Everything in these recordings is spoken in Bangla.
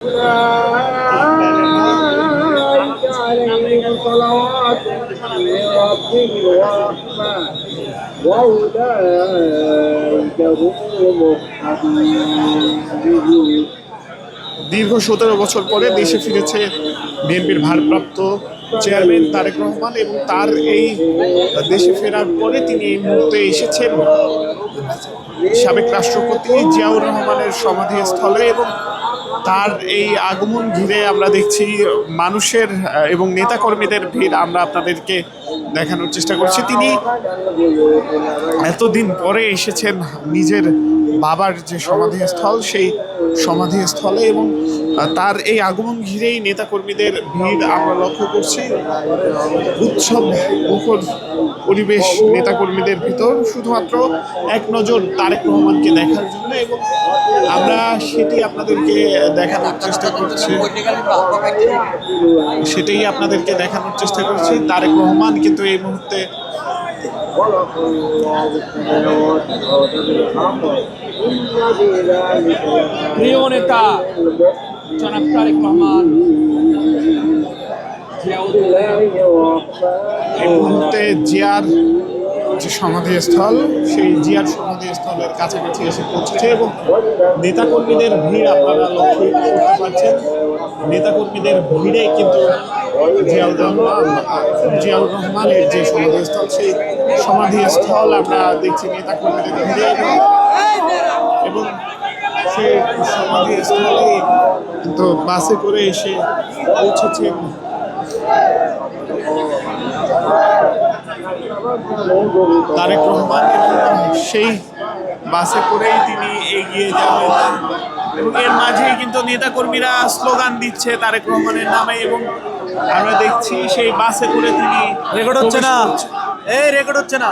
أولئك عليهم صلوات من ربهم ورحمة وأولئك هم المهتدون। দীর্ঘ 17 বছর পরে দেশে ফিরেছে বিএনপির ভারপ্রাপ্ত চেয়ারম্যান তারেক রহমান, এবং তার এই দেশে ফেরার পরে তিনি এই মুহূর্তে এসেছেন সাবেক রাষ্ট্রপতি জিয়াউর রহমানের সমাধিস্থলে, এবং তার এই আগমন ঘিরে আমরা দেখছি মানুষের এবং নেতাকর্মীদের ভিড় আমরা আপনাদেরকে দেখানোর চেষ্টা করছি। তিনি এতদিন পরে এসেছেন নিজের বাবার যে সমাধিস্থল সেই সমাধিস্থলে, এবং তার এই আগমন ঘিরেই নেতাকর্মীদের ভিড় আমরা লক্ষ্য করছি। উৎসব মুখর পরিবেশ নেতাকর্মীদের ভিতর, শুধুমাত্র এক নজর তারেক রহমানকে দেখার জন্য, এবং আমরা সেটি আপনাদেরকে দেখানোর চেষ্টা করছি। তারেক রহমান কিন্তু এই মুহূর্তে প্রিয় নেতা জনাব তারেক রহমান এই মুহূর্তে জিয়ার যে সমাধিস্থল সেই জিয়ার সমাধিস্থলের কাছাকাছি এসে পৌঁছেছে, এবং নেতাকর্মীদের ভিড় আপনারা লক্ষ্য করতে পারছেন। নেতাকর্মীদের ভিড়ে কিন্তু জিয়াউর রহমানের যে সমাধিস্থল সেই সমাধিস্থল আমরা দেখছি নেতাকর্মীদের ভিড়ে, এবং সেই সমাধিস্থলে কিন্তু বাসে করে এসে পৌঁছেছেন তারেক রহমান, এবং সেই বাসে করেই তিনি এগিয়ে যাবেন, এবং এর মাঝেই কিন্তু নেতাকর্মীরা স্লোগান দিচ্ছে তারেক রহমানের নামে, এবং আমরা দেখছি সেই বাসে করে তিনি রেকর্ড হচ্ছে না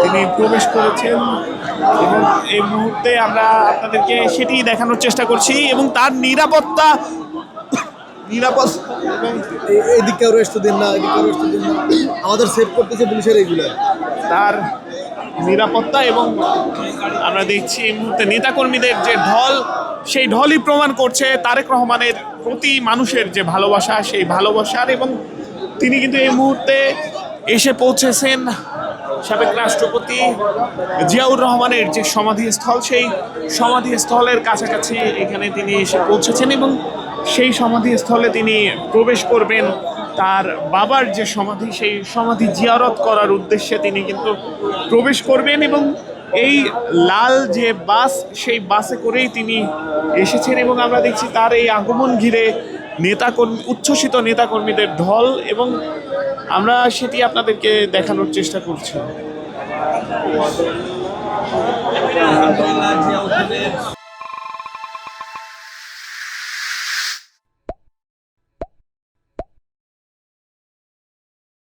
তিনি প্রবেশ করেছেন, এবং এই মুহূর্তে আমরা আপনাদেরকে সেটি দেখানোর চেষ্টা করছি, এবং তার নিরাপত্তা এদিকে রেস্ট দিন না, আমাদের সেভ করতেছে পুলিশের এইগুলা। তার নিরাপত্তা, এবং আমরা দেখছি এই মুহূর্তে নেতাকর্মীদের যে ঢল, সেই ঢলই প্রমাণ করছে তারেক রহমানের প্রতি মানুষের যে ভালোবাসা, সেই ভালোবাসার, এবং তিনি কিন্তু এই মুহূর্তে এসে পৌঁছেছেন সাবেক রাষ্ট্রপতি জিয়াউর রহমানের যে সমাধিস্থল সেই সমাধিস্থলের কাছাকাছি এখানে তিনি এসে পৌঁছেছেন, এবং সেই সমাধিস্থলে তিনি প্রবেশ করবেন। তার বাবার যে সমাধি সেই সমাধি জিয়ারত করার উদ্দেশ্যে তিনি কিন্তু প্রবেশ করবেন, এবং এই লাল যে বাস সেই বাসে করেই তিনি এসেছেন, এবং আমরা দেখছি তার এই আগমন ঘিরে উচ্ছ্বসিত নেতাকর্মীদের ঢল, এবং আমরা সেটি আপনাদেরকে দেখানোর চেষ্টা করছি।